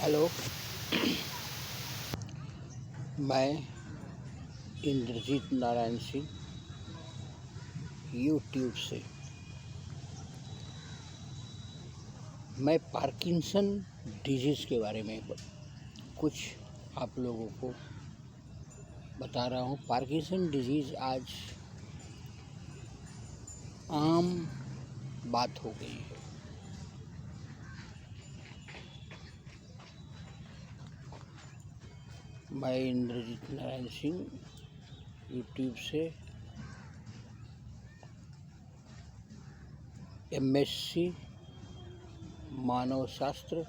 Hello. मैं Indrajit Narayan Singh YouTube से। मैं पार्किंसन डिजीज़ के बारे में कुछ आप लोगों को बता रहा हूँ। पार्किंसन डिजीज़ आज आम बात हो गई है। मैं इंद्रजीत नारायण सिंह यूट्यूब से MSc मानव शास्त्र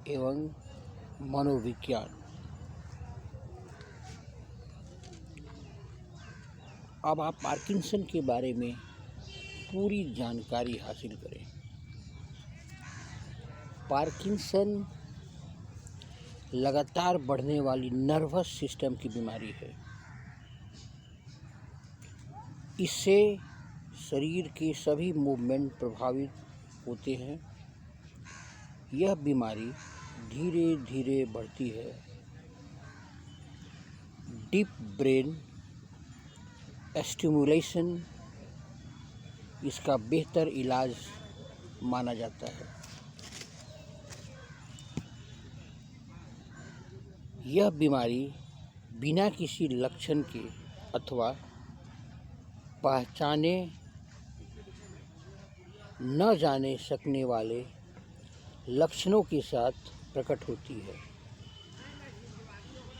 एवं मनोविज्ञान। अब आप पार्किंसन के बारे में पूरी जानकारी हासिल करें। पार्किंसन लगातार बढ़ने वाली नर्वस सिस्टम की बीमारी है। इससे शरीर के सभी मूवमेंट प्रभावित होते हैं। यह बीमारी धीरे धीरे बढ़ती है। डीप ब्रेन स्टिमुलेशन इसका बेहतर इलाज माना जाता है। यह बीमारी बिना किसी लक्षण के अथवा पहचाने न जाने सकने वाले लक्षणों के साथ प्रकट होती है।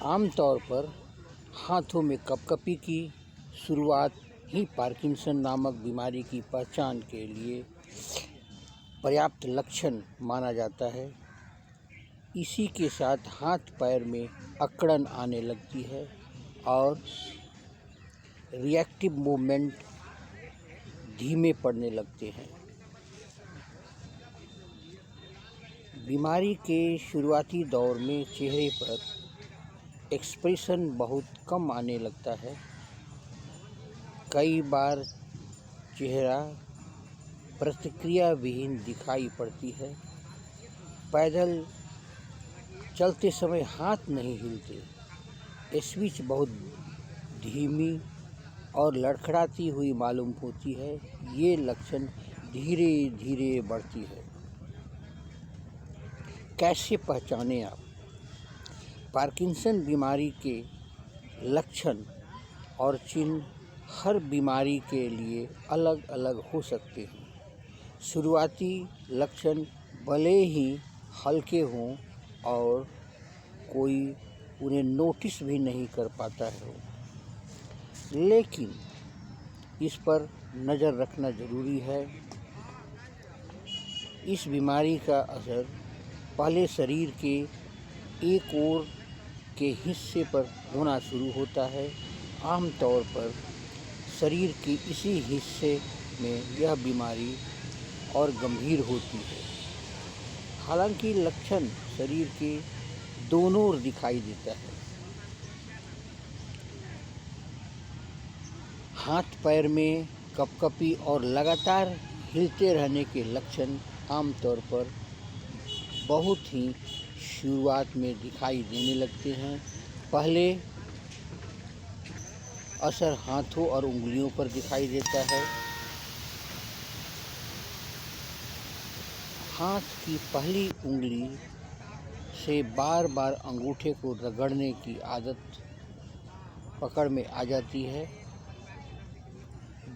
आमतौर पर हाथों में कपकपी की शुरुआत ही पार्किंसन नामक बीमारी की पहचान के लिए पर्याप्त लक्षण माना जाता है। इसी के साथ हाथ पैर में अकड़न आने लगती है और रिएक्टिव मूवमेंट धीमे पड़ने लगते हैं। बीमारी के शुरुआती दौर में चेहरे पर एक्सप्रेशन बहुत कम आने लगता है। कई बार चेहरा प्रतिक्रिया विहीन दिखाई पड़ती है। पैदल चलते समय हाथ नहीं हिलते। स्पीच बहुत धीमी और लड़खड़ाती हुई मालूम होती है। ये लक्षण धीरे धीरे बढ़ती है। कैसे पहचानें आप? पार्किंसन बीमारी के लक्षण और चिन्ह हर बीमारी के लिए अलग अलग हो सकते हैं। शुरुआती लक्षण भले ही हल्के हों और कोई उन्हें नोटिस भी नहीं कर पाता है, लेकिन इस पर नज़र रखना ज़रूरी है। इस बीमारी का असर पहले शरीर के एक ओर के हिस्से पर होना शुरू होता है। आमतौर पर शरीर के इसी हिस्से में यह बीमारी और गंभीर होती है। हालांकि लक्षण शरीर के दोनों ओर दिखाई देता है। हाथ पैर में कपकपी और लगातार हिलते रहने के लक्षण आमतौर पर बहुत ही शुरुआत में दिखाई देने लगते हैं। पहले असर हाथों और उंगलियों पर दिखाई देता है। हाथ की पहली उंगली से बार बार अंगूठे को रगड़ने की आदत पकड़ में आ जाती है।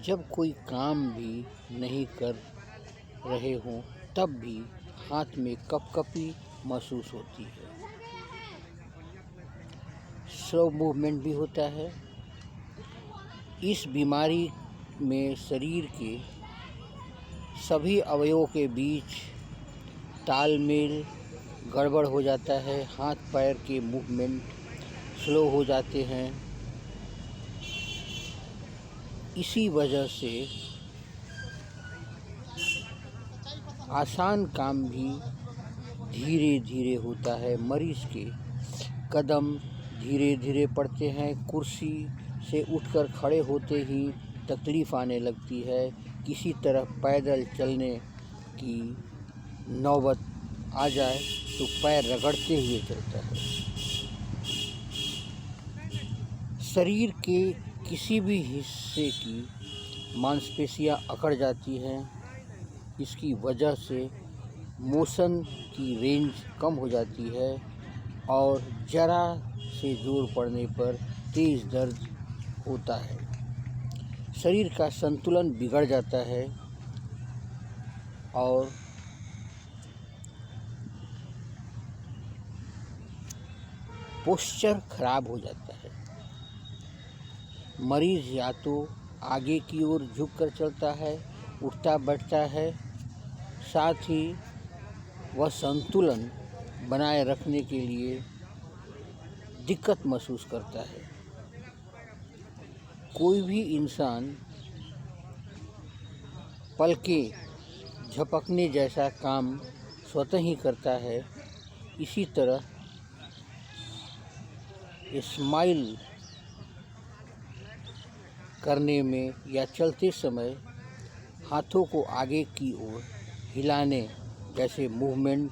जब कोई काम भी नहीं कर रहे हों तब भी हाथ में कपकपी महसूस होती है। स्लो मूवमेंट भी होता है। इस बीमारी में शरीर के सभी अवयवों के बीच तालमेल गड़बड़ हो जाता है। हाथ पैर के मूवमेंट स्लो हो जाते हैं। इसी वजह से आसान काम भी धीरे धीरे होता है। मरीज के कदम धीरे धीरे पड़ते हैं। कुर्सी से उठकर खड़े होते ही तकलीफ़ आने लगती है। किसी तरह पैदल चलने की नौबत आ जाए तो पैर रगड़ते हुए चलता है। शरीर के किसी भी हिस्से की मांसपेशियां अकड़ जाती हैं। इसकी वजह से मोशन की रेंज कम हो जाती है और जरा से जोर पड़ने पर तेज़ दर्द होता है। शरीर का संतुलन बिगड़ जाता है और पोस्चर खराब हो जाता है। मरीज या तो आगे की ओर झुककर चलता है, उठता बैठता है, साथ ही वह संतुलन बनाए रखने के लिए दिक्कत महसूस करता है। कोई भी इंसान पलकें झपकने जैसा काम स्वतः ही करता है। इसी तरह स्माइल करने में या चलते समय हाथों को आगे की ओर हिलाने जैसे मूवमेंट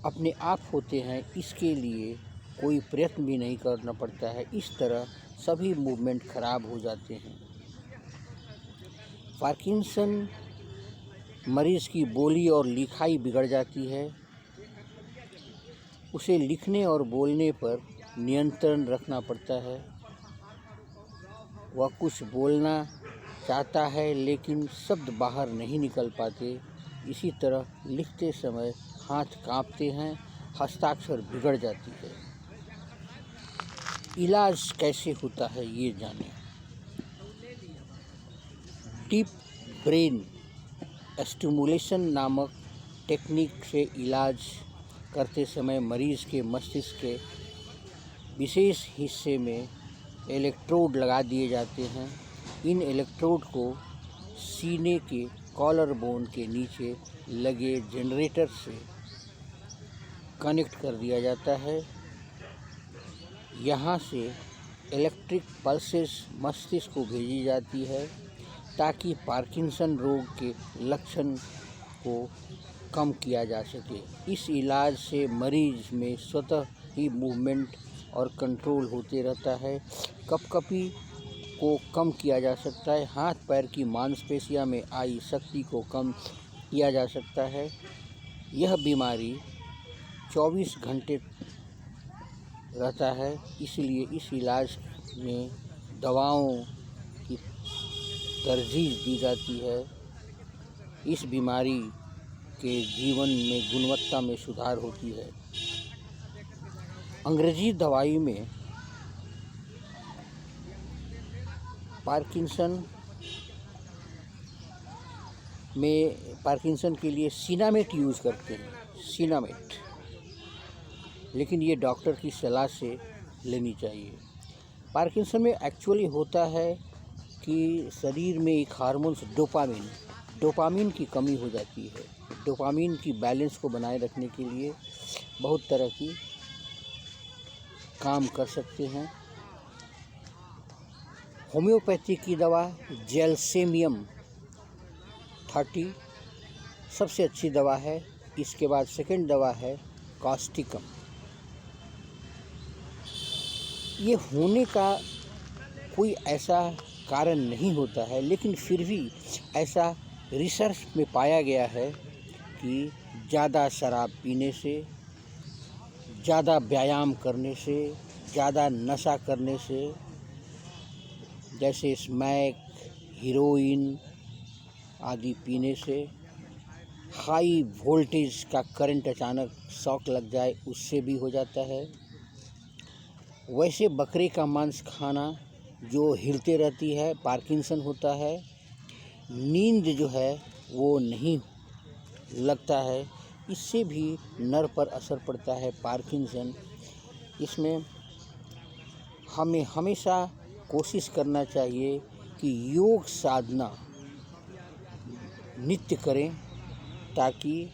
अपने आप होते हैं। इसके लिए कोई प्रयत्न भी नहीं करना पड़ता है। इस तरह सभी मूवमेंट खराब हो जाते हैं। पार्किंसन मरीज़ की बोली और लिखाई बिगड़ जाती है। उसे लिखने और बोलने पर नियंत्रण रखना पड़ता है। वह कुछ बोलना चाहता है लेकिन शब्द बाहर नहीं निकल पाते। इसी तरह लिखते समय हाथ कांपते हैं, हस्ताक्षर बिगड़ जाती है। इलाज कैसे होता है ये जानें। डीप ब्रेन स्टिमुलेशन नामक टेक्निक से इलाज करते समय मरीज़ के मस्तिष्क के विशेष हिस्से में इलेक्ट्रोड लगा दिए जाते हैं। इन इलेक्ट्रोड को सीने के कॉलर बोन के नीचे लगे जनरेटर से कनेक्ट कर दिया जाता है। यहाँ से इलेक्ट्रिक पल्सेस मस्तिष्क को भेजी जाती है ताकि पार्किंसन रोग के लक्षण को कम किया जा सके। इस इलाज से मरीज में स्वतः ही मूवमेंट और कंट्रोल होते रहता है। कँपकपी को कम किया जा सकता है। हाथ पैर की मांसपेशियों में आई शक्ति को कम किया जा सकता है। यह बीमारी 24 घंटे रहता है, इसलिए इस इलाज में दवाओं की तरजीह दी जाती है। इस बीमारी के जीवन में गुणवत्ता में सुधार होती है। अंग्रेजी दवाई में पार्किंसन के लिए सिनामेट यूज़ करते हैं, सिनामेट, लेकिन ये डॉक्टर की सलाह से लेनी चाहिए। पार्किंसन में एक्चुअली होता है कि शरीर में एक हार्मोन्स डोपामिन की कमी हो जाती है। डोपामिन की बैलेंस को बनाए रखने के लिए बहुत तरह की काम कर सकते हैं। होम्योपैथी की दवा जेलसेमियम 30 सबसे अच्छी दवा है। इसके बाद सेकंड दवा है कास्टिकम। ये होने का कोई ऐसा कारण नहीं होता है, लेकिन फिर भी ऐसा रिसर्च में पाया गया है कि ज़्यादा शराब पीने से, ज़्यादा व्यायाम करने से, ज़्यादा नशा करने से, जैसे स्मैक, हीरोइन आदि पीने से, हाई वोल्टेज का करंट अचानक शॉक लग जाए उससे भी हो जाता है। वैसे बकरे का मांस खाना जो हिलते रहती है, पार्किंसन होता है। नींद जो है वो नहीं लगता है, इससे भी नर्व पर असर पड़ता है पार्किंसन। इसमें हमें हमेशा कोशिश करना चाहिए कि योग साधना नित्य करें ताकि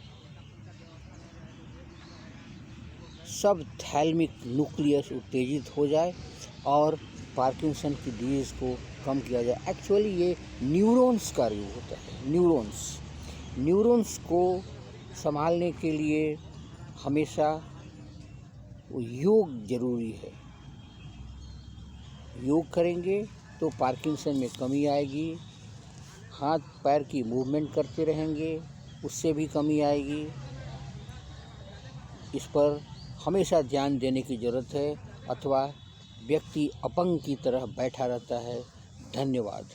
सब थैलेमिक न्यूक्लियस उत्तेजित हो जाए और पार्किंसन की डिजीज़ को कम किया जाए। एक्चुअली ये न्यूरॉन्स का रोग होता है। न्यूरॉन्स को संभालने के लिए हमेशा योग जरूरी है। योग करेंगे तो पार्किंसन में कमी आएगी। हाथ पैर की मूवमेंट करते रहेंगे, उससे भी कमी आएगी। इस पर हमेशा ध्यान देने की ज़रूरत है, अथवा व्यक्ति अपंग की तरह बैठा रहता है। धन्यवाद।